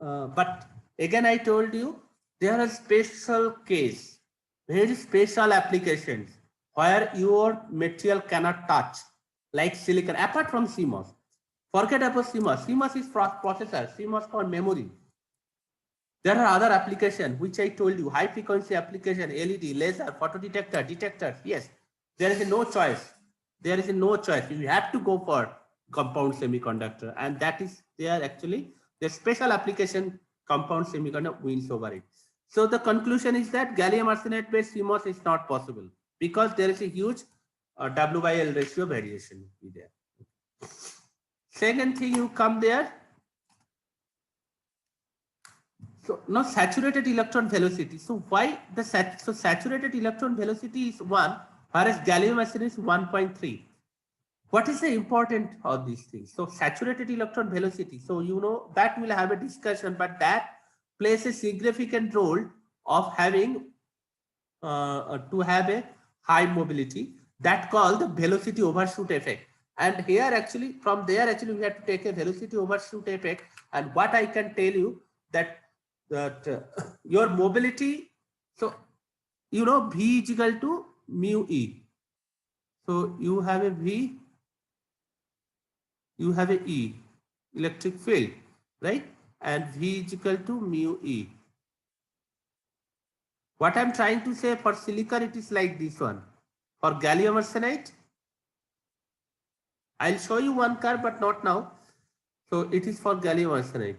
but again I told you, there are special case, very special applications where your material cannot touch, like silicon, apart from CMOS. Forget about CMOS. CMOS is processor, CMOS for memory. There are other applications which I told you, high frequency application, LED, laser, photodetector, detectors. Yes, there is no choice. There is no choice. You have to go for compound semiconductor, and that is there actually the special application compound semiconductor wins over it. So the conclusion is that gallium arsenide based CMOS is not possible because there is a huge W by L ratio variation there. Second thing, you come there. So now saturated electron velocity. So why the saturated electron velocity is 1, whereas gallium arsenide is 1.3. What is the important of these things? So saturated electron velocity. So you know that we'll have a discussion, but that plays a significant role of having to have a high mobility, that called the velocity overshoot effect. And here actually, from there actually we have to take a velocity overshoot effect. And what I can tell you that your mobility, so you know V is equal to mu E. So you have a V, you have a E, electric field, right? And V is equal to mu E. What I'm trying to say, for silicon, it is like this one. For gallium arsenide, I'll show you one curve, but not now. So it is for gallium arsenide.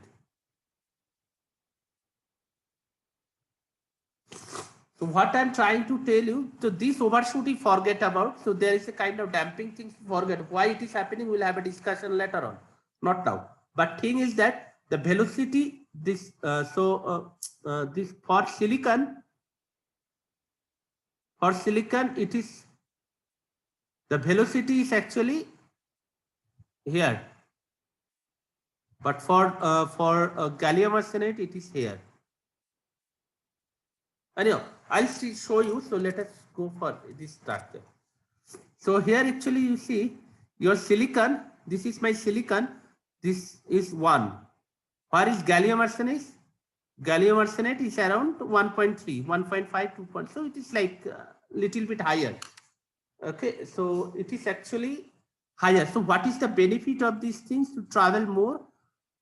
So what I'm trying to tell you, so this overshoot you forget about. So there is a kind of damping thing to forget. Why it is happening, we'll have a discussion later on, not now. But thing is that the velocity, this, this for silicon, it is, the velocity is actually here. But for gallium arsenide, it is here. Anyhow, I'll show you. So let us go for this structure. So here actually you see your silicon. This is my silicon. This is 1. Where is gallium arsenide? Gallium arsenide is around 1.3, 1.5, 2. So it is like a little bit higher. Okay, so it is actually higher. So what is the benefit of these things to travel more?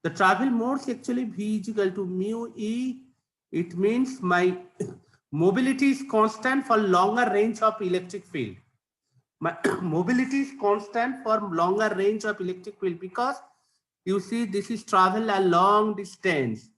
The travel more is actually V is equal to mu E. It means my mobility is constant for longer range of electric field. My mobility is constant for longer range of electric field because you see this is travel a long distance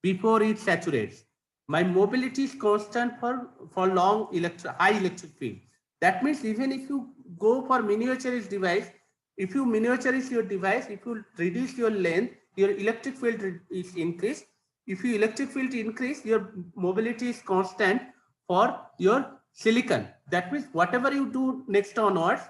before it saturates. My mobility is constant for high electric field. That means even if you go for miniaturized device, if you miniaturize your device, if you reduce your length, your electric field is increased. If you electric field increase, your mobility is constant for your silicon. That means whatever you do next onwards,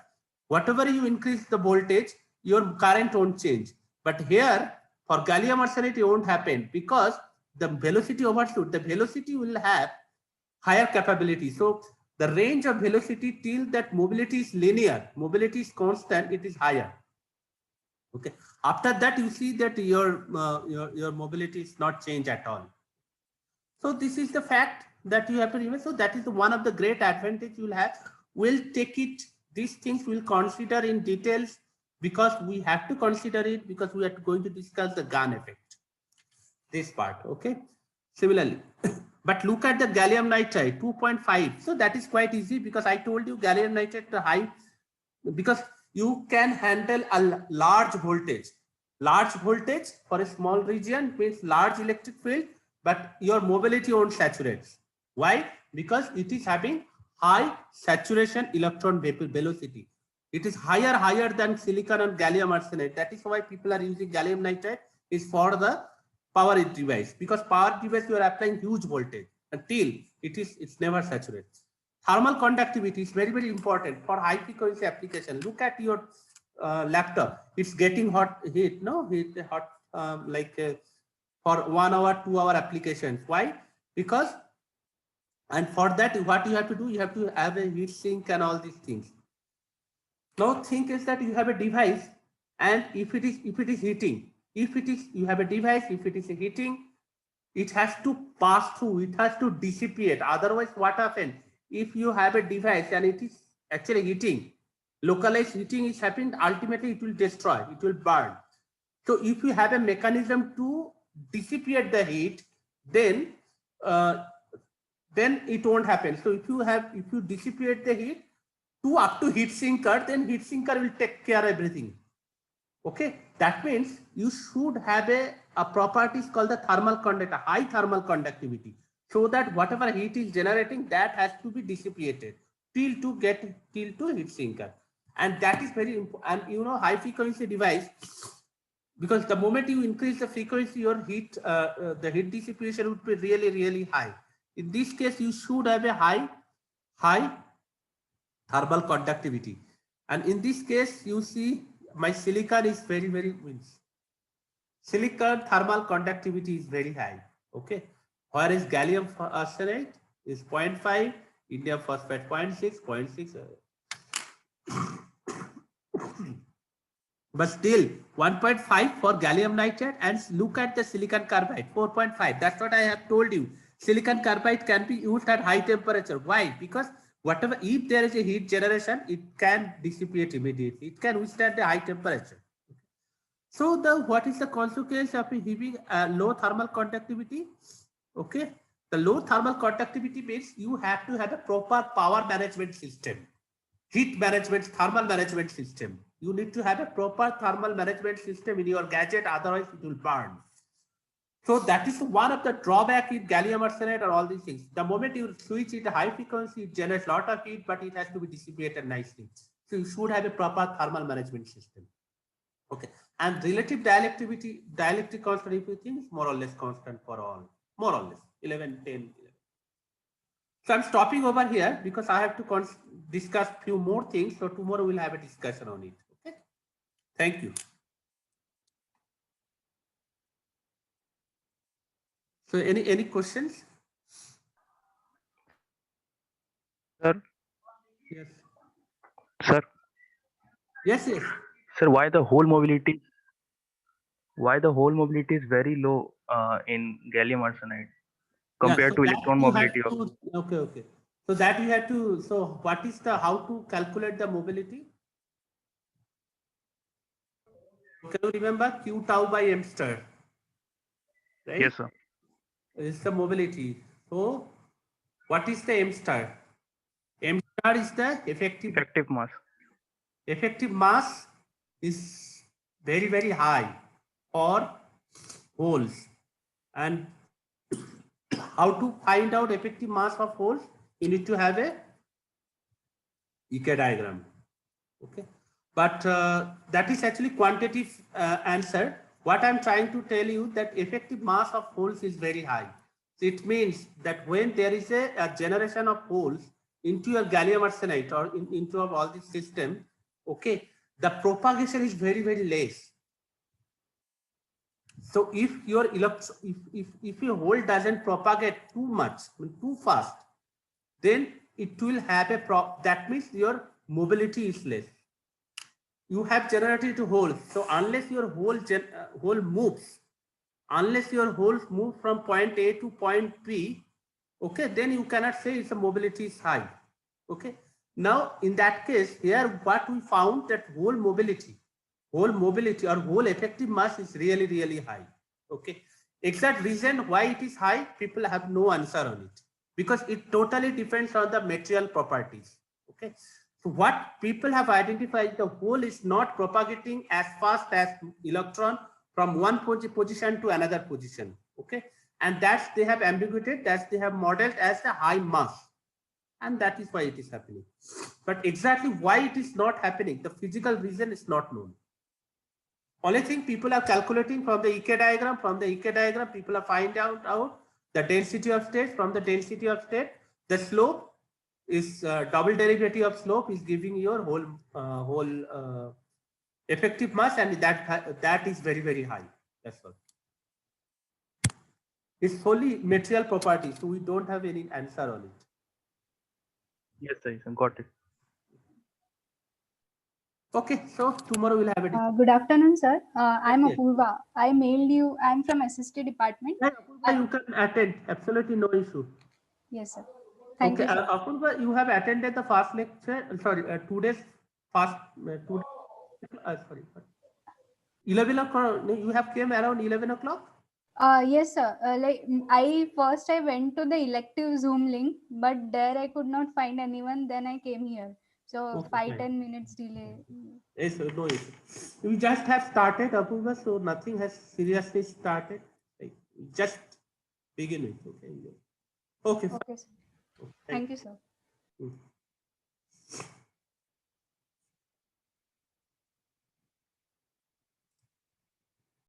whatever you increase the voltage, your current won't change. But here for gallium arsenide, it won't happen because the velocity overshoot, the velocity will have higher capability. So the range of velocity till that mobility is linear, mobility is constant, it is higher. Okay. After that, you see that your mobility is not change at all. So this is the fact that you have to remember. So that is one of the great advantage you will have. We'll take it. These things we'll consider in details because we have to consider it because we are going to discuss the GAN effect. This part, okay. Similarly, but look at the gallium nitride 2.5. So that is quite easy because I told you gallium nitride high because you can handle a large voltage. Large voltage for a small region means large electric field, but your mobility won't saturate. Why? Because it is having high saturation electron velocity. It is higher than silicon and gallium arsenide. That is why people are using gallium nitride is for the power device, because power device you are applying huge voltage until it's never saturated. Thermal conductivity is very, very important for high frequency application. Look at your laptop. It's getting heat hot for 1 hour, 2 hour applications. Why? Because, and for that, what you have to do, you have to have a heat sink and all these things. Now think is that you have a device, and if it is heating, you have a device, if it is heating, it has to pass through, it has to dissipate. Otherwise, what happens? If you have a device and it is actually heating, localized heating is happening, ultimately it will destroy, it will burn. So if you have a mechanism to dissipate the heat, then it won't happen. So if you dissipate the heat up to heat sinker, then heat sinker will take care of everything. Okay, that means you should have a property called the thermal conductivity, high thermal conductivity, so that whatever heat is generating, that has to be dissipated till to heat sinker. And that is very important. And high frequency device, because the moment you increase the frequency, your the heat dissipation would be really, really high. In this case, you should have a high thermal conductivity. And in this case, you see my silicon is very, very silicon thermal conductivity is very high. Okay. Whereas gallium arsenide is 0.5, indium phosphate 0.6, 0.6. But still 1.5 for gallium nitride, and look at the silicon carbide 4.5. That's what I have told you. Silicon carbide can be used at high temperature. Why? Because if there is a heat generation, it can dissipate immediately. It can withstand the high temperature. So what is the consequence of having low thermal conductivity? Okay, the low thermal conductivity means you have to have a proper power management system, heat management, thermal management system. You need to have a proper thermal management system in your gadget, otherwise it will burn. So that is one of the drawback in gallium arsenide or all these things. The moment you switch it high frequency, it generates a lot of heat, but it has to be dissipated nicely. So you should have a proper thermal management system. Okay. And relative dielectric constant, if you think, is more or less constant for all, more or less 11, 10, 11. So I'm stopping over here because I have to discuss few more things. So tomorrow we'll have a discussion on it. Okay. Thank you. So any questions? Sir, Yes. sir, Yes, yes. sir, why the whole mobility is very low in gallium arsenide Yeah, compared so to that electron you have mobility of to, okay. So that you have to, so what is how to calculate the mobility? Can you remember Q tau by M star, right? yes, sir. Is the mobility. So what is the M star? M star is the effective Effective mass. effective mass is very, very high for holes. And how to find out effective mass of holes? You need to have a EK diagram. Okay, but that is actually quantitative answer. What I'm trying to tell you that effective mass of holes is very high. So it means that when there is a generation of holes into your gallium arsenide or into all this system, okay, the propagation is very, very less. So if your if your hole doesn't propagate too much, too fast, then it will have that means your mobility is less. You have generated hole. So unless your hole moves, unless your holes move from point A to point B, okay, then you cannot say its mobility is high. Okay. Now in that case, here what we found that hole mobility or hole effective mass is really, really high. Okay. Exact reason why it is high, people have no answer on it, because it totally depends on the material properties. Okay. So what people have identified, the hole is not propagating as fast as electron from one position to another position. Okay. And that's they have ambiguated, that's they have modeled as a high mass. And that is why it is happening. But exactly why it is not happening, the physical reason is not known. Only thing people are calculating from the EK diagram, people are finding out the density of state. From the density of state, the slope is double derivative of slope is giving your whole effective mass, and that is very, very high. That's all. It's only material property, so we don't have any answer on it. Yes, sir. Got it. Okay, so tomorrow we'll have a Good afternoon, sir. I'm yes. Apurva. I mailed you. I'm from SST department. Yeah, Apurva, you can attend. Absolutely no issue. Yes, sir. Thank Okay, you, sir. Apurva, you have attended the first lecture. Sorry, today's first. Sorry. 11 o'clock. No, you have came around 11 o'clock. Yes, sir. I went to the elective Zoom link, but there I could not find anyone. Then I came here. So Okay, 5-10 minutes delay. yes, no issue. We just have started, Apurva, so nothing has seriously started. Like, just begin it. Okay. Okay. Okay, sir. Fine. Thank you, sir. Mm.